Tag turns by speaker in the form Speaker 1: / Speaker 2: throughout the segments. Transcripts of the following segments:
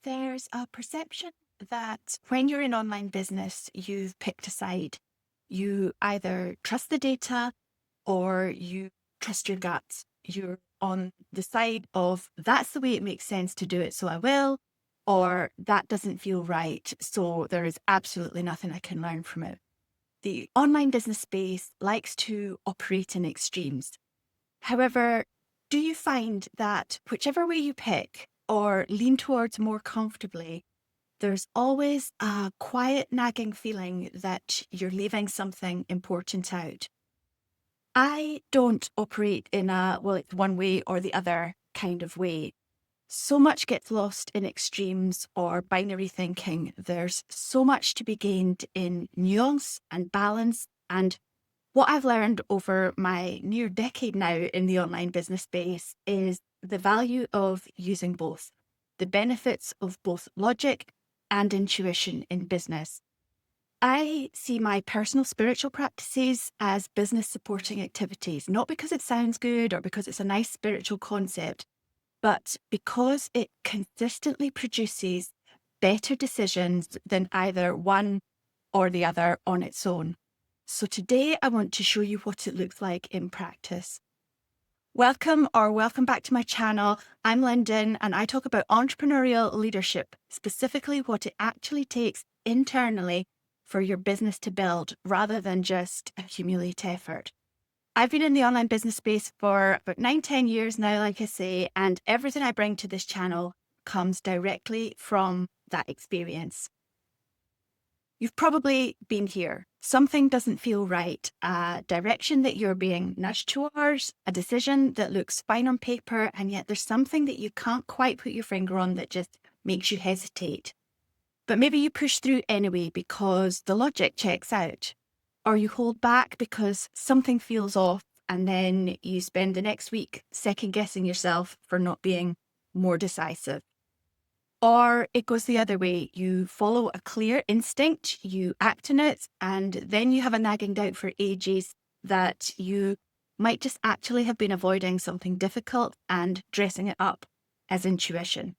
Speaker 1: There's a perception that when you're in online business, you've picked a side. You either trust the data or you trust your gut. You're on the side of that's the way it makes sense to do it, so I will, or that doesn't feel right, so there is absolutely nothing I can learn from it. The online business space likes to operate in extremes. However, do you find that whichever way you pick or lean towards more comfortably, there's always a quiet nagging feeling that you're leaving something important out? I don't operate in a, well, it's one way or the other kind of way. So much gets lost in extremes or binary thinking. There's so much to be gained in nuance and balance. And what I've learned over my near decade now in the online business space is the value of using both, the benefits of both logic and intuition in business. I see my personal spiritual practices as business supporting activities, not because it sounds good or because it's a nice spiritual concept, but because it consistently produces better decisions than either one or the other on its own. So today I want to show you what it looks like in practice. Welcome back to my channel. I'm Lyndon and I talk about entrepreneurial leadership, specifically what it actually takes internally for your business to build rather than just accumulate effort. I've been in the online business space for about 9-10 years now, like I say, and everything I bring to this channel comes directly from that experience. You've probably been here. Something doesn't feel right. A direction that you're being nudged towards, a decision that looks fine on paper, and yet there's something that you can't quite put your finger on that just makes you hesitate. But maybe you push through anyway because the logic checks out, or you hold back because something feels off, and then you spend the next week second guessing yourself for not being more decisive. Or it goes the other way. You follow a clear instinct, you act on it, and then you have a nagging doubt for ages that you might just actually have been avoiding something difficult and dressing it up as intuition.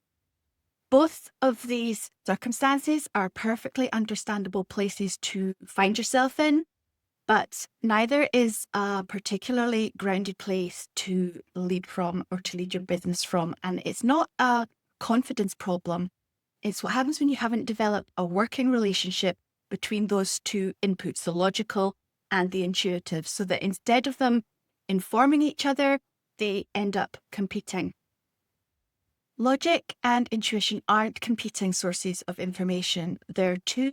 Speaker 1: Both of these circumstances are perfectly understandable places to find yourself in, but neither is a particularly grounded place to lead from or to lead your business from. And it's not a confidence problem. It's what happens when you haven't developed a working relationship between those two inputs, the logical and the intuitive, so that instead of them informing each other, they end up competing. Logic and intuition aren't competing sources of information. They're two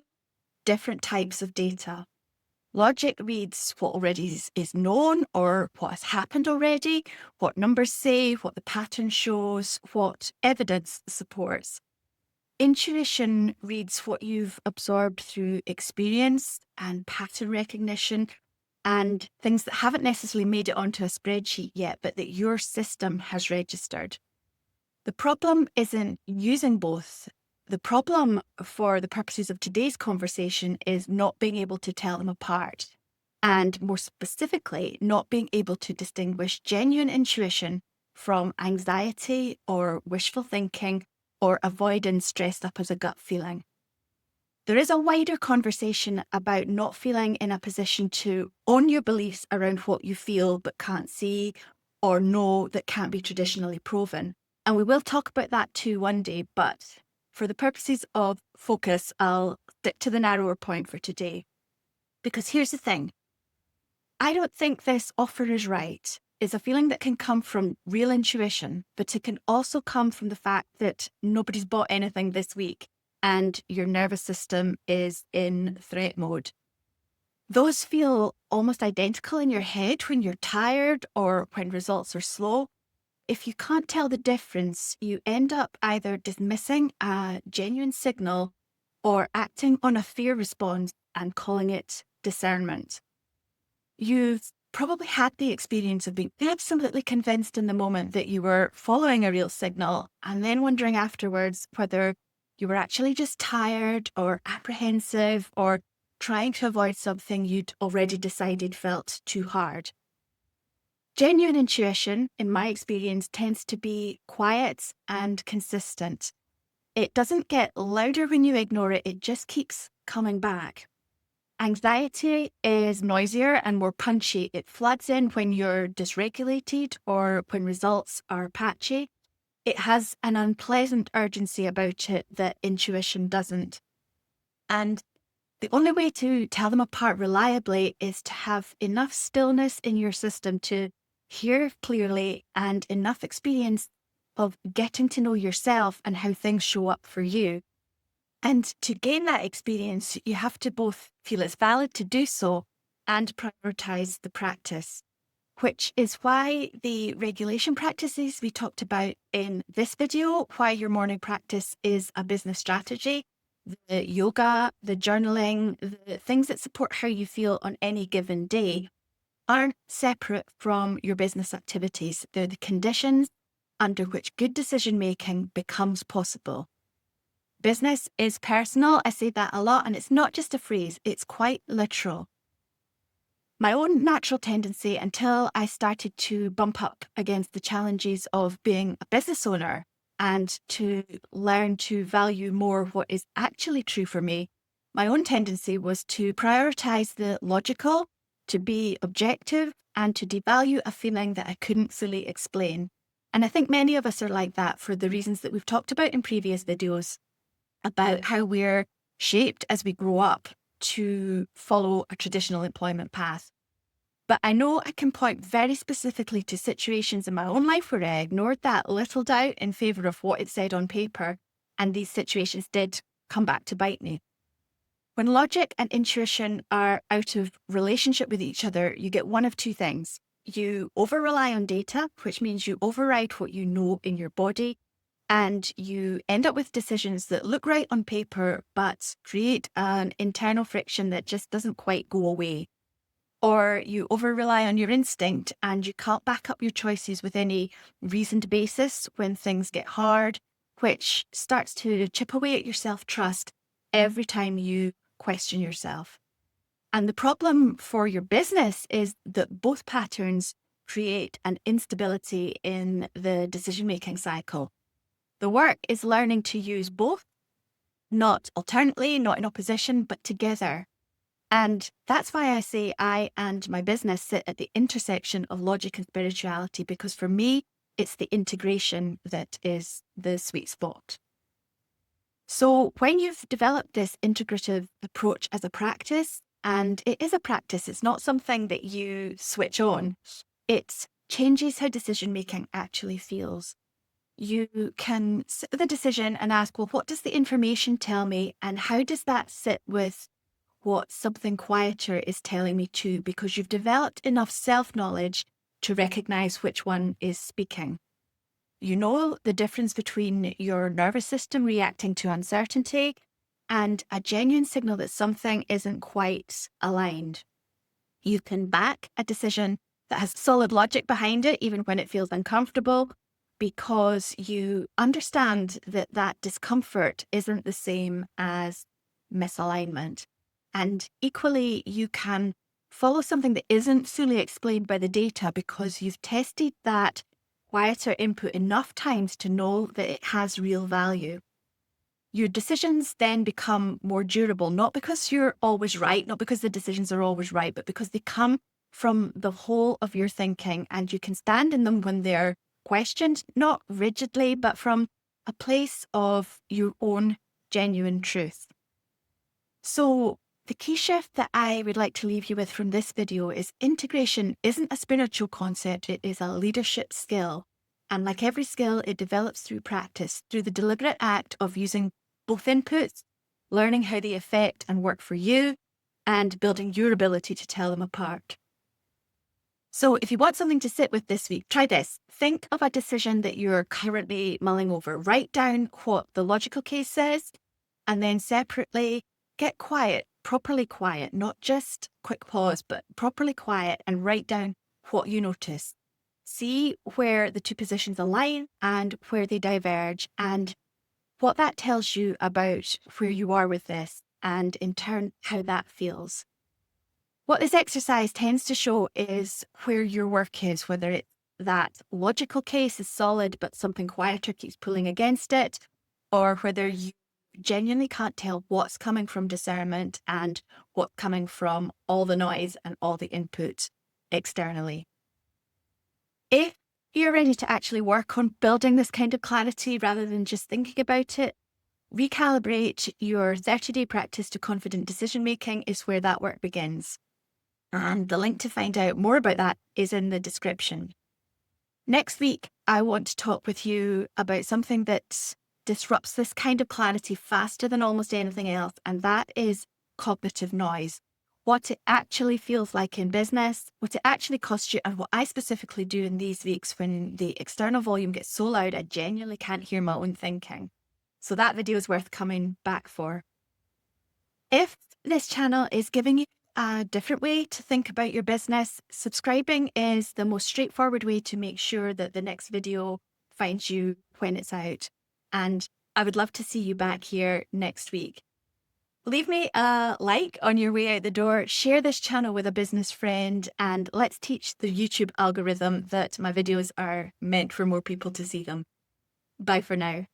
Speaker 1: different types of data. Logic reads what already is known or what has happened already, what numbers say, what the pattern shows, what evidence supports. Intuition reads what you've absorbed through experience and pattern recognition and things that haven't necessarily made it onto a spreadsheet yet, but that your system has registered. The problem isn't using both. The problem for the purposes of today's conversation is not being able to tell them apart. And more specifically, not being able to distinguish genuine intuition from anxiety or wishful thinking or avoidance dressed up as a gut feeling. There is a wider conversation about not feeling in a position to own your beliefs around what you feel but can't see or know that can't be traditionally proven. And we will talk about that too one day, but for the purposes of focus, I'll stick to the narrower point for today. Because here's the thing. I don't think this offer is right is a feeling that can come from real intuition, but it can also come from the fact that nobody's bought anything this week and your nervous system is in threat mode. Those feel almost identical in your head when you're tired or when results are slow. If you can't tell the difference, you end up either dismissing a genuine signal or acting on a fear response and calling it discernment. You've probably had the experience of being absolutely convinced in the moment that you were following a real signal and then wondering afterwards whether you were actually just tired or apprehensive or trying to avoid something you'd already decided felt too hard. Genuine intuition, in my experience, tends to be quiet and consistent. It doesn't get louder when you ignore it, it just keeps coming back. Anxiety is noisier and more punchy. It floods in when you're dysregulated or when results are patchy. It has an unpleasant urgency about it that intuition doesn't. And the only way to tell them apart reliably is to have enough stillness in your system to hear clearly and enough experience of getting to know yourself and how things show up for you. And to gain that experience, you have to both feel it's valid to do so and prioritize the practice, which is why the regulation practices we talked about in this video, why your morning practice is a business strategy, the yoga, the journaling, the things that support how you feel on any given day aren't separate from your business activities. They're the conditions under which good decision making becomes possible. Business is personal. I say that a lot, and it's not just a phrase, it's quite literal. My own natural tendency until I started to bump up against the challenges of being a business owner and to learn to value more what is actually true for me, my own tendency was to prioritize the logical, to be objective, and to devalue a feeling that I couldn't fully explain. And I think many of us are like that for the reasons that we've talked about in previous videos about how we're shaped as we grow up to follow a traditional employment path. But I know I can point very specifically to situations in my own life where I ignored that little doubt in favour of what it said on paper, and these situations did come back to bite me. When logic and intuition are out of relationship with each other, you get one of two things. You over-rely on data, which means you override what you know in your body, and you end up with decisions that look right on paper, but create an internal friction that just doesn't quite go away. Or you over-rely on your instinct and you can't back up your choices with any reasoned basis when things get hard, which starts to chip away at your self-trust every time you question yourself. And the problem for your business is that both patterns create an instability in the decision-making cycle. The work is learning to use both, not alternately, not in opposition, but together. And that's why I say I and my business sit at the intersection of logic and spirituality, because for me, it's the integration that is the sweet spot. So when you've developed this integrative approach as a practice, and it is a practice, it's not something that you switch on, it changes how decision-making actually feels. You can sit with a decision and ask, well, what does the information tell me? And how does that sit with what something quieter is telling me too? Because you've developed enough self-knowledge to recognize which one is speaking. You know the difference between your nervous system reacting to uncertainty and a genuine signal that something isn't quite aligned. You can back a decision that has solid logic behind it, even when it feels uncomfortable, because you understand that that discomfort isn't the same as misalignment. And equally, you can follow something that isn't fully explained by the data because you've tested that quieter input enough times to know that it has real value. Your decisions then become more durable, not because you're always right, not because the decisions are always right, but because they come from the whole of your thinking and you can stand in them when they're questioned, not rigidly, but from a place of your own genuine truth. So the key shift that I would like to leave you with from this video is integration isn't a spiritual concept, it is a leadership skill. And like every skill, it develops through practice, through the deliberate act of using both inputs, learning how they affect and work for you, and building your ability to tell them apart. So if you want something to sit with this week, try this. Think of a decision that you're currently mulling over. Write down what the logical case says, and then separately get quiet, properly quiet, not just quick pause, but properly quiet and write down what you notice. See where the two positions align and where they diverge and what that tells you about where you are with this and in turn how that feels. What this exercise tends to show is where your work is, whether it's that logical case is solid but something quieter keeps pulling against it, or whether you genuinely can't tell what's coming from discernment and what's coming from all the noise and all the input externally. If you're ready to actually work on building this kind of clarity rather than just thinking about it, recalibrate your 30-day practice to confident decision making is where that work begins. And the link to find out more about that is in the description. Next week, I want to talk with you about something that disrupts this kind of clarity faster than almost anything else, and that is cognitive noise. What it actually feels like in business, what it actually costs you, and what I specifically do in these weeks when the external volume gets so loud I genuinely can't hear my own thinking. So that video is worth coming back for. If this channel is giving you a different way to think about your business, subscribing is the most straightforward way to make sure that the next video finds you when it's out. And I would love to see you back here next week. Leave me a like on your way out the door, share this channel with a business friend, and let's teach the YouTube algorithm that my videos are meant for more people to see them. Bye for now.